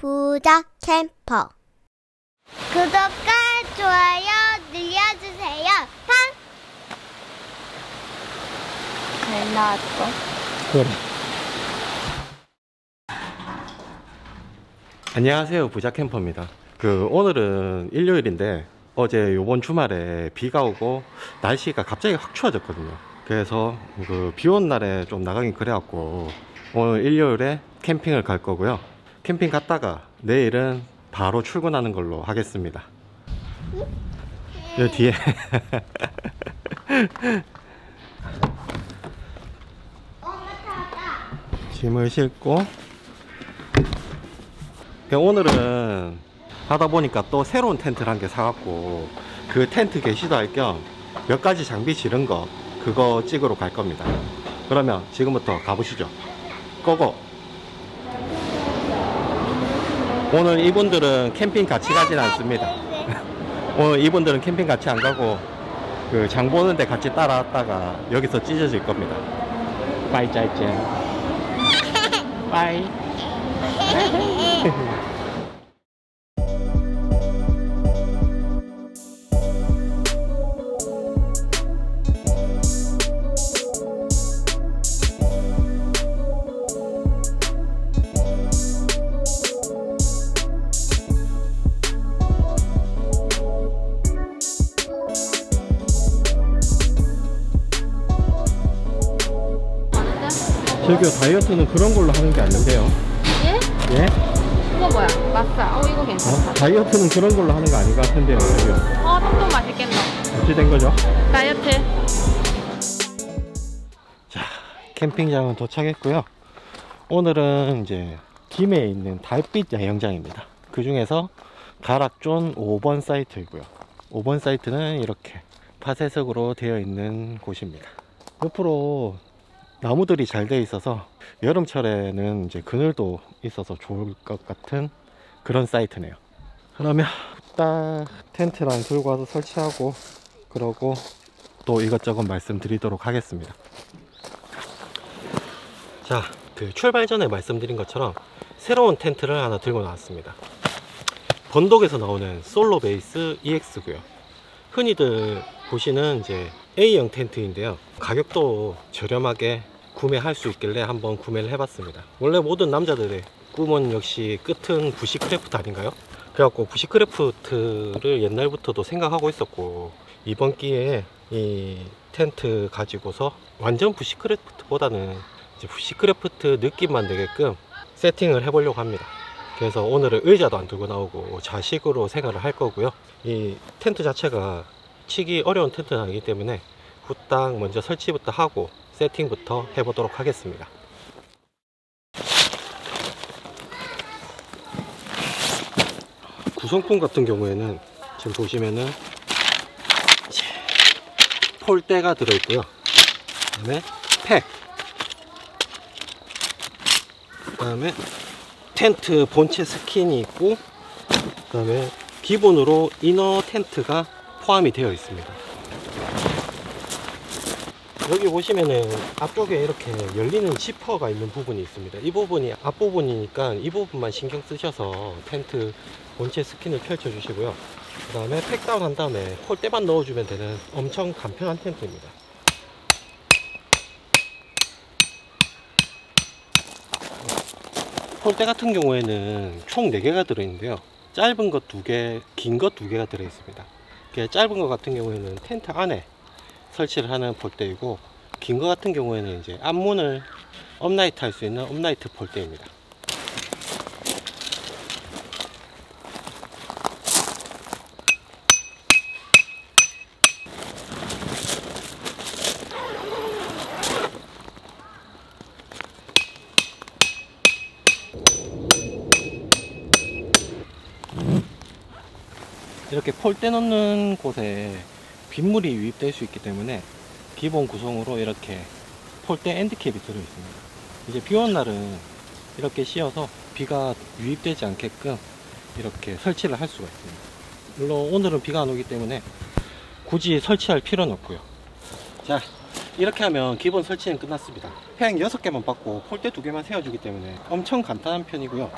부자 캠퍼. 구독과 좋아요 눌러주세요. 잘 나왔어. 그래. 안녕하세요, 부자 캠퍼입니다. 오늘은 일요일인데 어제 요번 주말에 비가 오고 날씨가 갑자기 확 추워졌거든요. 그래서 비 온 날에 좀 나가긴 그래갖고 오늘 일요일에 캠핑을 갈 거고요. 캠핑 갔다가 내일은 바로 출근하는 걸로 하겠습니다. 여기 뒤에 짐을 싣고, 오늘은 하다 보니까 또 새로운 텐트를 한 개 사갖고 그 텐트 게시도 할 겸 몇 가지 장비 지른 거 그거 찍으러 갈 겁니다. 그러면 지금부터 가보시죠. 고고! 오늘 이분들은 캠핑 같이 가진 않습니다. 오늘 이분들은 캠핑 같이 안 가고 장 보는데 같이 따라왔다가 여기서 찢어질 겁니다. 빠이 짜이짠. 빠이. 저기요, 다이어트는 그런 걸로 하는 게 아닌데요. 예? 예? 이거 뭐야? 마사. 이거 괜찮다. 다이어트는 그런 걸로 하는 거 아닌 것 같은데요, 저기요. 또 맛있겠노. 어찌 된 거죠? 다이어트. 자, 캠핑장은 도착했고요. 오늘은 이제 김해에 있는 달빛 야영장입니다. 그 중에서 가락존 5번 사이트이고요. 5번 사이트는 이렇게 파쇄석으로 되어 있는 곳입니다. 옆으로 나무들이 잘 되어 있어서 여름철에는 이제 그늘도 있어서 좋을 것 같은 그런 사이트네요. 그러면 딱 텐트랑 들고 와서 설치하고 그러고 또 이것저것 말씀드리도록 하겠습니다. 자, 출발 전에 말씀드린 것처럼 새로운 텐트를 하나 들고 나왔습니다. 번독에서 나오는 솔로 베이스 EX고요. 흔히들 보시는 이제 A형 텐트인데요. 가격도 저렴하게 구매할 수 있길래 한번 구매를 해봤습니다. 원래 모든 남자들의 꿈은 역시 끝은 부시크래프트 아닌가요? 그래갖고 부시크래프트를 옛날부터도 생각하고 있었고, 이번 기회에 이 텐트 가지고서 완전 부시크래프트보다는 이제 부시크래프트 느낌만 내게끔 세팅을 해보려고 합니다. 그래서 오늘은 의자도 안 들고 나오고 좌식으로 생활을 할 거고요. 이 텐트 자체가 치기 어려운 텐트는 아니기 때문에 후딱 먼저 설치부터 하고 세팅부터 해보도록 하겠습니다. 구성품 같은 경우에는 지금 보시면은 폴대가 들어있고요. 그 다음에 팩, 그 다음에 텐트 본체 스킨이 있고, 그 다음에 기본으로 이너 텐트가 포함이 되어 있습니다. 여기 보시면은 앞쪽에 이렇게 열리는 지퍼가 있는 부분이 있습니다. 이 부분이 앞부분이니까 이 부분만 신경 쓰셔서 텐트 본체 스킨을 펼쳐 주시고요. 그 다음에 팩다운 한 다음에 폴대만 넣어주면 되는 엄청 간편한 텐트입니다. 폴대 같은 경우에는 총 4개가 들어있는데요. 짧은 것 2개, 긴 것 2개가 들어있습니다. 짧은 것 같은 경우에는 텐트 안에 설치를 하는 폴대이고, 긴 거 같은 경우에는 이제 앞문을 업라이트 할 수 있는 업라이트 폴대입니다. 이렇게 폴대 넣는 곳에 빗물이 유입될 수 있기 때문에 기본 구성으로 이렇게 폴대 엔드캡이 들어있습니다. 이제 비 오는 날은 이렇게 씌워서 비가 유입되지 않게끔 이렇게 설치를 할 수가 있습니다. 물론 오늘은 비가 안 오기 때문에 굳이 설치할 필요는 없고요. 자, 이렇게 하면 기본 설치는 끝났습니다. 팽 6개만 받고 폴대 2개만 세워주기 때문에 엄청 간단한 편이고요.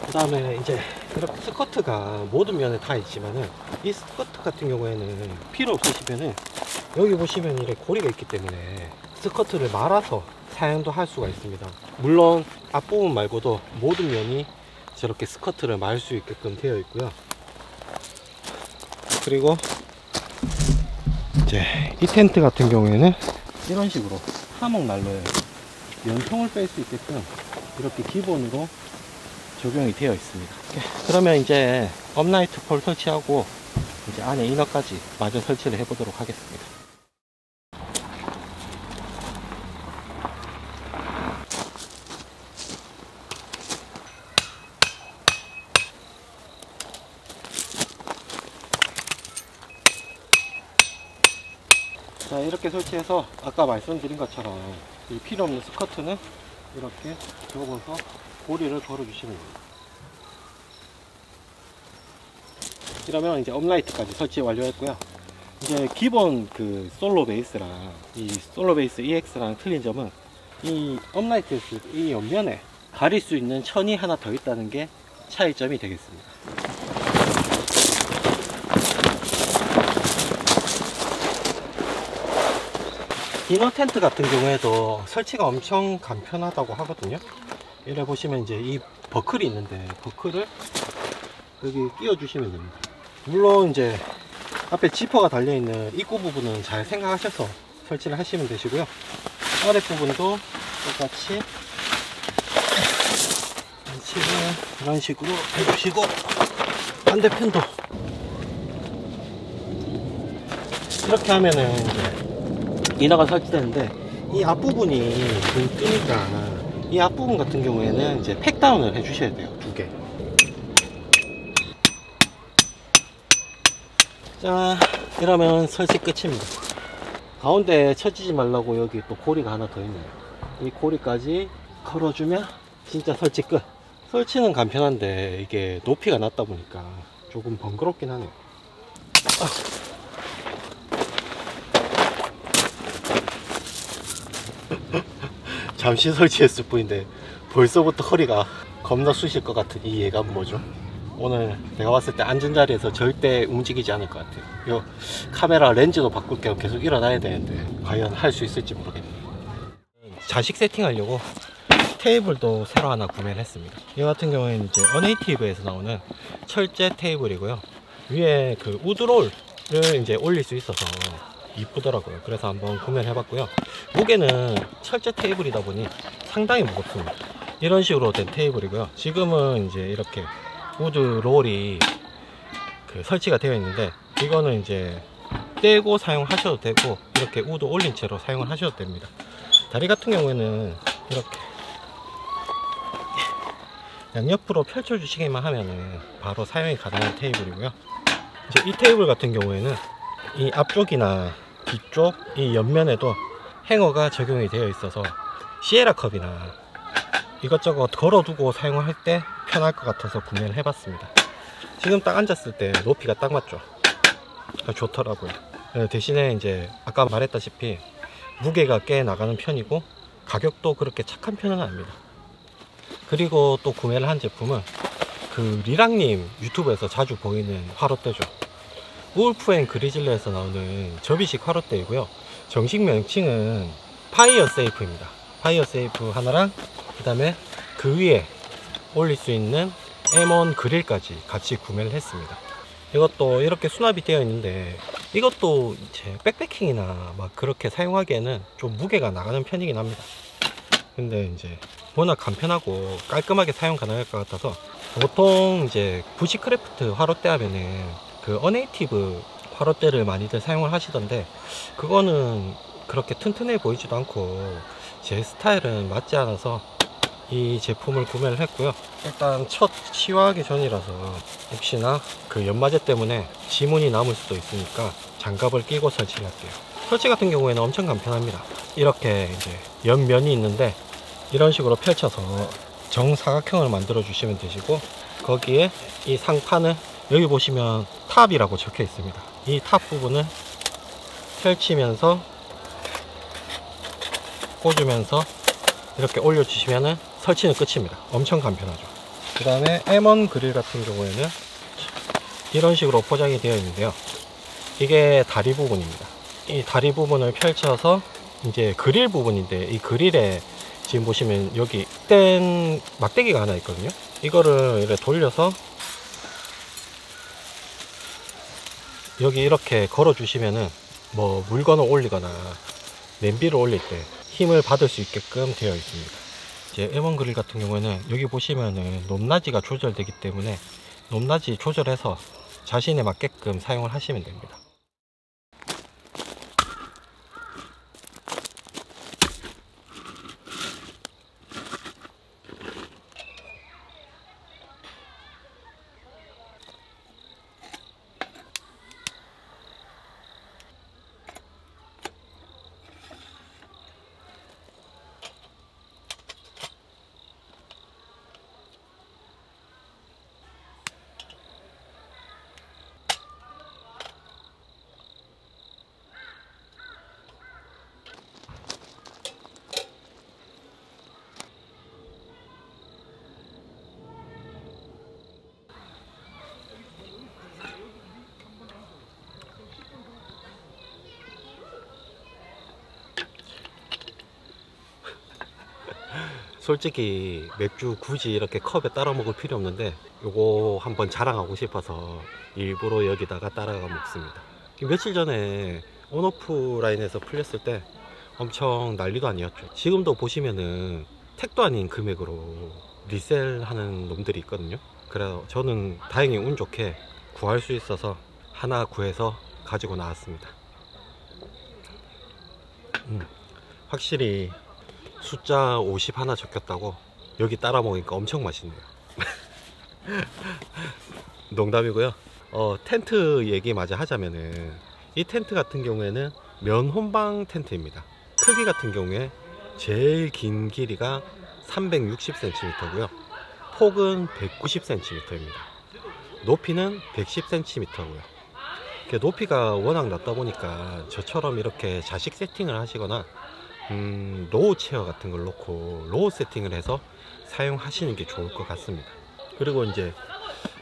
그 다음에 이제 이렇게 스커트가 모든 면에 다 있지만은 이 스커트 같은 경우에는 필요 없으시면은 여기 보시면 이렇게 고리가 있기 때문에 스커트를 말아서 사용도 할 수가 있습니다. 물론 앞부분 말고도 모든 면이 저렇게 스커트를 말 수 있게끔 되어 있고요. 그리고 이제 이 텐트 같은 경우에는 이런 식으로 하목 난로에 연통을 뺄 수 있게끔 이렇게 기본으로 적용이 되어 있습니다. 그러면 이제 업라이트 폴 설치하고 이제 안에 이너까지 마저 설치를 해 보도록 하겠습니다. 자, 이렇게 설치해서 아까 말씀드린 것처럼 이 필요 없는 스커트는 이렇게 접어서 고리를 걸어 주시면 됩니다. 이러면 이제 업라이트까지 설치 완료했고요. 이제 기본 그 솔로 베이스랑 이 솔로 베이스 EX랑 틀린 점은 이 업라이트 이 옆면에 가릴 수 있는 천이 하나 더 있다는 게 차이점이 되겠습니다. 이너 텐트 같은 경우에도 설치가 엄청 간편하다고 하거든요. 이래 보시면 이제 이 버클이 있는데 버클을 여기 끼워 주시면 됩니다. 물론 이제 앞에 지퍼가 달려 있는 입구 부분은 잘 생각하셔서 설치를 하시면 되시고요. 아랫 부분도 똑같이 설치를 이런 식으로 해주시고, 반대편도 이렇게 하면은 이제 이너가 설치되는데, 이 앞부분이 붕 뜨니까 이 앞부분 같은 경우에는 이제 팩다운을 해 주셔야 돼요. 2개. 자, 이러면 설치 끝입니다. 가운데 처지지 말라고 여기 또 고리가 하나 더 있네요. 이 고리까지 걸어주면 진짜 설치 끝. 설치는 간편한데 이게 높이가 낮다 보니까 조금 번거롭긴 하네요. 잠시 설치했을 뿐인데 벌써부터 허리가 겁나 쑤실 것 같은 이 예감은 뭐죠? 오늘 내가 봤을 때 앉은 자리에서 절대 움직이지 않을 것 같아요. 이 카메라 렌즈도 바꿀 겸 계속 일어나야 되는데 과연 할 수 있을지 모르겠네요. 자식 세팅하려고 테이블도 새로 하나 구매를 했습니다. 이 같은 경우에는 이제 어네이티브에서 나오는 철제 테이블이고요. 위에 그 우드롤을 이제 올릴 수 있어서 이쁘더라고요. 그래서 한번 구매를 해봤고요. 무게는 철제 테이블이다 보니 상당히 무겁습니다. 이런 식으로 된 테이블이고요. 지금은 이제 이렇게 우드 롤이 그 설치가 되어 있는데, 이거는 이제 떼고 사용하셔도 되고 이렇게 우드 올린 채로 사용을 하셔도 됩니다. 다리 같은 경우에는 이렇게 양옆으로 펼쳐 주시기만 하면은 바로 사용이 가능한 테이블이고요. 이제 이 테이블 같은 경우에는 이 앞쪽이나 뒤쪽 이 옆면에도 행어가 적용이 되어 있어서 시에라 컵이나 이것저것 걸어두고 사용할 때 편할 것 같아서 구매를 해봤습니다. 지금 딱 앉았을 때 높이가 딱 맞죠? 좋더라고요. 대신에 이제 아까 말했다시피 무게가 꽤 나가는 편이고 가격도 그렇게 착한 편은 아닙니다. 그리고 또 구매를 한 제품은 그 리랑님 유튜브에서 자주 보이는 화롯대죠. 울프 앤 그리즐리에서 나오는 접이식 화롯대이고요. 정식 명칭은 파이어 세이프입니다. 파이어 세이프 하나랑 그 다음에 그 위에 올릴 수 있는 M1 그릴까지 같이 구매를 했습니다. 이것도 이렇게 수납이 되어 있는데 이것도 이제 백패킹이나 막 그렇게 사용하기에는 좀 무게가 나가는 편이긴 합니다. 근데 이제 워낙 간편하고 깔끔하게 사용 가능할 것 같아서, 보통 이제 부시크래프트 화롯대 하면은 그 어네이티브 화롯대를 많이들 사용을 하시던데 그거는 그렇게 튼튼해 보이지도 않고 제 스타일은 맞지 않아서 이 제품을 구매를 했고요. 일단 첫 시화하기 전이라서 혹시나 그 연마제 때문에 지문이 남을 수도 있으니까 장갑을 끼고 설치를 할게요. 설치 같은 경우에는 엄청 간편합니다. 이렇게 이제 옆면이 있는데 이런 식으로 펼쳐서 정사각형을 만들어 주시면 되시고, 거기에 이 상판을 여기 보시면 탑이라고 적혀 있습니다. 이 탑 부분을 펼치면서 꽂으면서 이렇게 올려주시면 설치는 끝입니다. 엄청 간편하죠. 그 다음에 M1 그릴 같은 경우에는 이런 식으로 포장이 되어 있는데요. 이게 다리 부분입니다. 이 다리 부분을 펼쳐서 이제 그릴 부분인데, 이 그릴에 지금 보시면 여기 뗀 막대기가 하나 있거든요. 이거를 이렇게 돌려서 여기 이렇게 걸어 주시면은 뭐 물건을 올리거나 냄비를 올릴 때 힘을 받을 수 있게끔 되어 있습니다. 이제 M1 그릴 같은 경우에는 여기 보시면은 높낮이가 조절되기 때문에 높낮이 조절해서 자신에 맞게끔 사용을 하시면 됩니다. 솔직히 맥주 굳이 이렇게 컵에 따라 먹을 필요 없는데 요거 한번 자랑하고 싶어서 일부러 여기다가 따라가 먹습니다. 며칠 전에 온오프라인에서 풀렸을 때 엄청 난리도 아니었죠. 지금도 보시면은 택도 아닌 금액으로 리셀하는 놈들이 있거든요. 그래서 저는 다행히 운 좋게 구할 수 있어서 하나 구해서 가지고 나왔습니다. 확실히 숫자 50 하나 적혔다고 여기 따라 먹으니까 엄청 맛있네요. 농담이고요. 텐트 얘기 마저 하자면은 이 텐트 같은 경우에는 면혼방 텐트입니다. 크기 같은 경우에 제일 긴 길이가 360cm고요. 폭은 190cm입니다. 높이는 110cm고요. 높이가 워낙 낮다 보니까 저처럼 이렇게 자식 세팅을 하시거나 로우 체어 같은 걸 놓고 로우 세팅을 해서 사용하시는 게 좋을 것 같습니다. 그리고 이제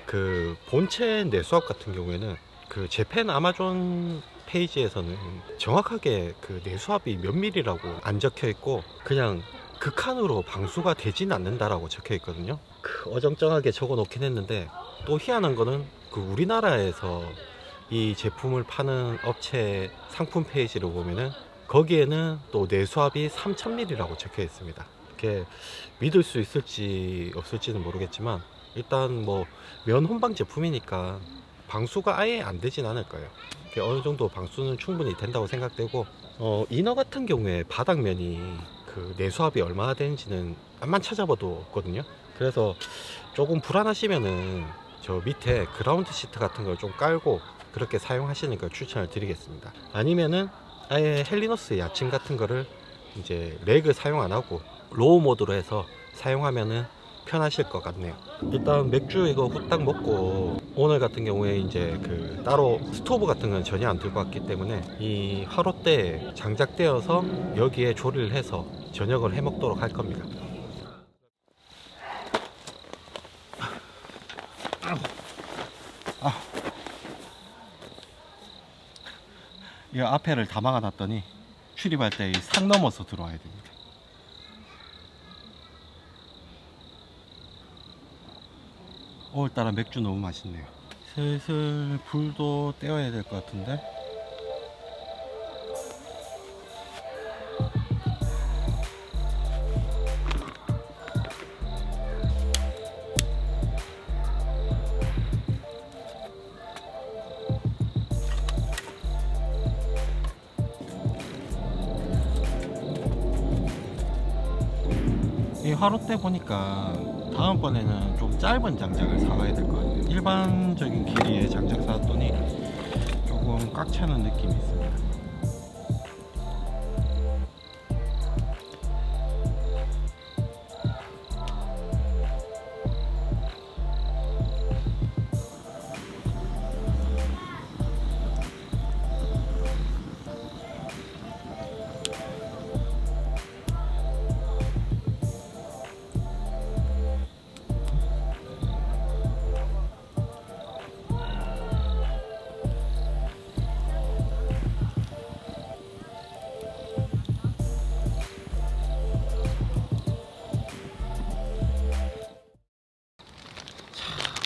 그 본체 내수압 같은 경우에는 그 재팬 아마존 페이지에서는 정확하게 그 내수압이 몇 밀리라고 안 적혀 있고 그냥 극한으로 방수가 되진 않는다라고 적혀 있거든요. 어정쩡하게 적어 놓긴 했는데, 또 희한한 거는 그 우리나라에서 이 제품을 파는 업체 상품 페이지를 보면은 거기에는 또 내수압이 3000ml라고 적혀 있습니다. 이렇게 믿을 수 있을지 없을지는 모르겠지만 일단 뭐 면혼방 제품이니까 방수가 아예 안 되진 않을 거예요. 어느 정도 방수는 충분히 된다고 생각되고, 이너 같은 경우에 바닥면이 그 내수압이 얼마나 되는지는 암만 찾아봐도 없거든요. 그래서 조금 불안하시면은 저 밑에 그라운드 시트 같은 걸 좀 깔고 그렇게 사용하시는 걸 추천을 드리겠습니다. 아니면은 아예 헬리노스 야침 같은 거를 이제 렉을 사용 안 하고 로우 모드로 해서 사용하면은 편하실 것 같네요. 일단 맥주 이거 후딱 먹고 오늘 같은 경우에 이제 그 따로 스토브 같은 건 전혀 안 들고 왔기 때문에 이 화롯대에 장작되어서 여기에 조리를 해서 저녁을 해 먹도록 할 겁니다. 이 앞에를 다 막아놨더니 출입할 때 산 넘어서 들어와야 됩니다. 오늘따라 맥주 너무 맛있네요. 슬슬 불도 떼어야 될 것 같은데. 이 화롯대 보니까 다음번에는 좀 짧은 장작을 사와야 될 것 같아요. 일반적인 길이의 장작 사왔더니 조금 꽉 차는 느낌이 있습니다.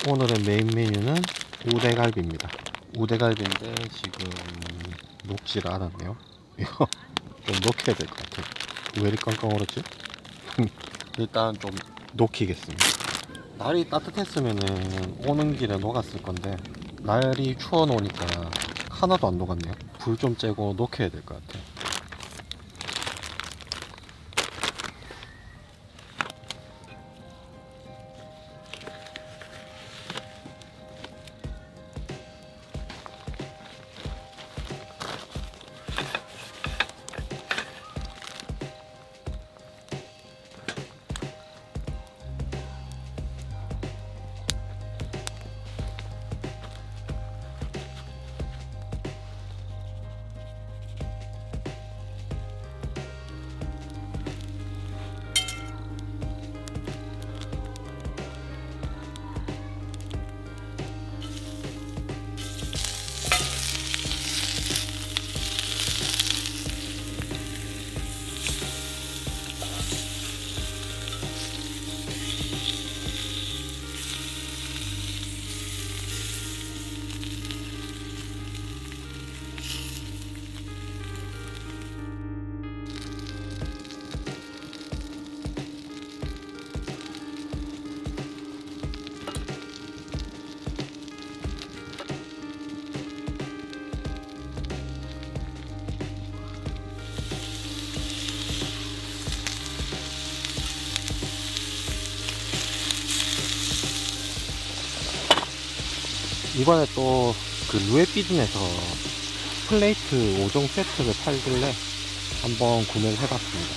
오늘의 메인 메뉴는 우대갈비입니다. 우대갈비인데 지금 녹지를 않았네요. 이거 좀 녹여야 될 것 같아요. 왜 이렇게 깡깡 얼었지? 일단 좀 녹이겠습니다. 날이 따뜻했으면은 오는 길에 녹았을 건데 날이 추워 놓으니까 하나도 안 녹았네요. 불 좀 쬐고 녹여야 될 것 같아요. 이번에 또 그 루에피든에서 플레이트 5종 세트를 팔길래 한번 구매를 해봤습니다.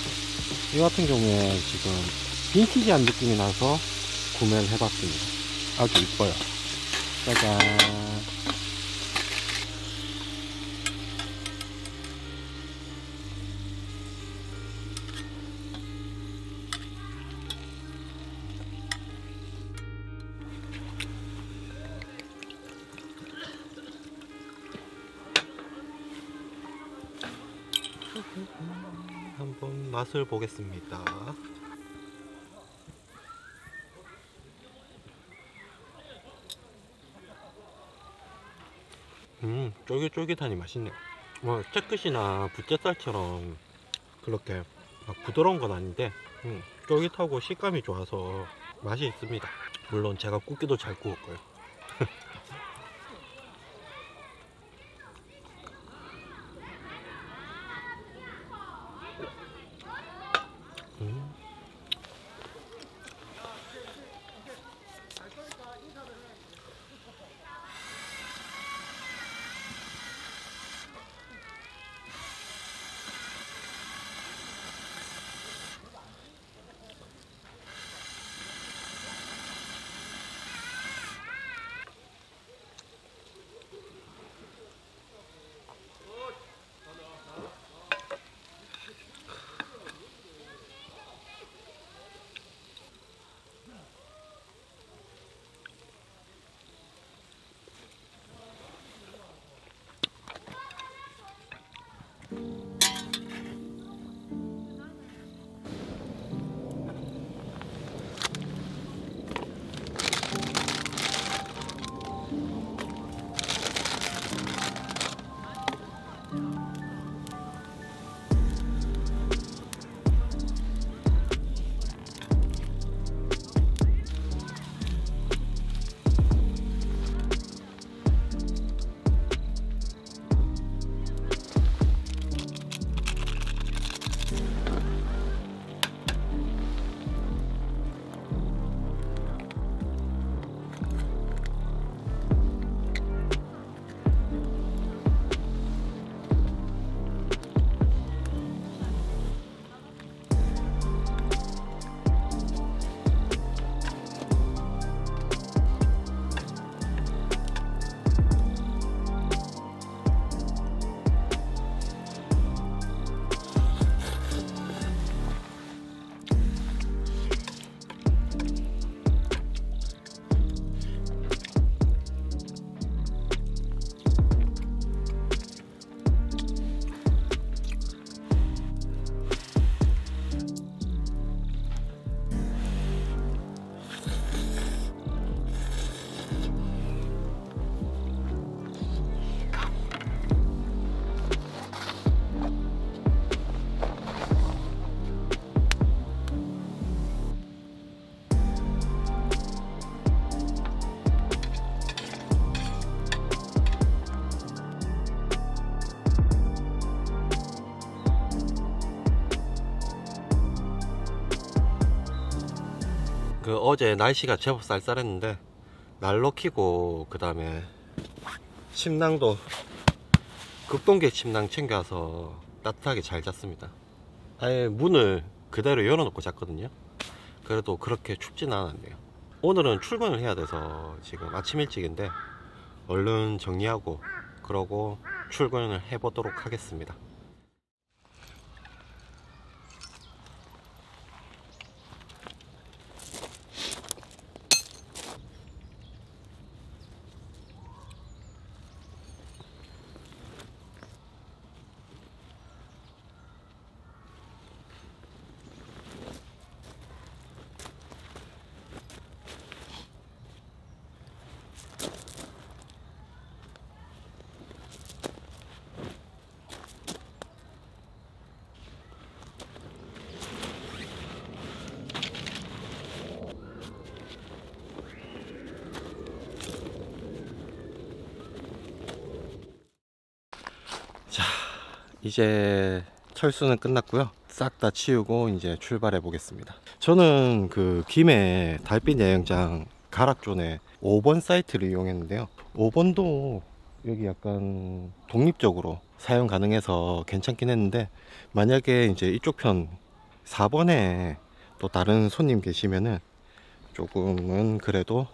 이 같은 경우에 지금 빈티지한 느낌이 나서 구매를 해봤습니다. 아주 이뻐요. 짜잔. 한번 맛을 보겠습니다. 쫄깃쫄깃하니 맛있네요. 뭐 채끝이나 부채살처럼 그렇게 막 부드러운 건 아닌데 쫄깃하고 식감이 좋아서 맛이 있습니다. 물론 제가 굽기도 잘 구웠고요. 그 어제 날씨가 제법 쌀쌀했는데 난로 켜고 그 다음에 침낭도 극동계 침낭 챙겨와서 따뜻하게 잘 잤습니다. 아예 문을 그대로 열어놓고 잤거든요. 그래도 그렇게 춥지는 않았네요. 오늘은 출근을 해야 돼서 지금 아침 일찍인데 얼른 정리하고 그러고 출근을 해보도록 하겠습니다. 자, 이제 철수는 끝났고요. 싹 다 치우고 이제 출발해 보겠습니다. 저는 그 김해 달빛 야영장 가락존에 5번 사이트를 이용했는데요. 5번도 여기 약간 독립적으로 사용 가능해서 괜찮긴 했는데, 만약에 이제 이쪽 편 4번에 또 다른 손님 계시면은 조금은 그래도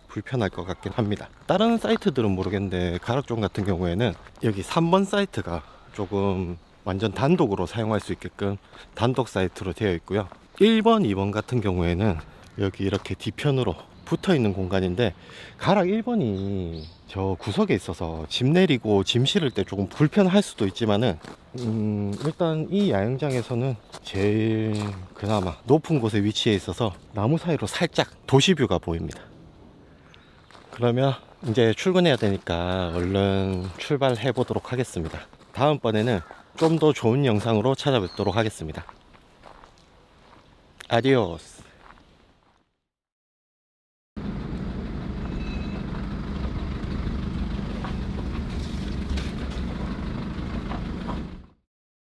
불편할 것 같긴 합니다. 다른 사이트들은 모르겠는데 가락존 같은 경우에는 여기 3번 사이트가 조금 완전 단독으로 사용할 수 있게끔 단독 사이트로 되어 있고요. 1번, 2번 같은 경우에는 여기 이렇게 뒤편으로 붙어 있는 공간인데, 가락 1번이 저 구석에 있어서 짐 내리고 짐 실을 때 조금 불편할 수도 있지만은 일단 이 야영장에서는 제일 그나마 높은 곳에 위치해 있어서 나무 사이로 살짝 도시뷰가 보입니다. 그러면 이제 출근해야 되니까 얼른 출발해 보도록 하겠습니다. 다음번에는 좀 더 좋은 영상으로 찾아뵙도록 하겠습니다. 아디오스.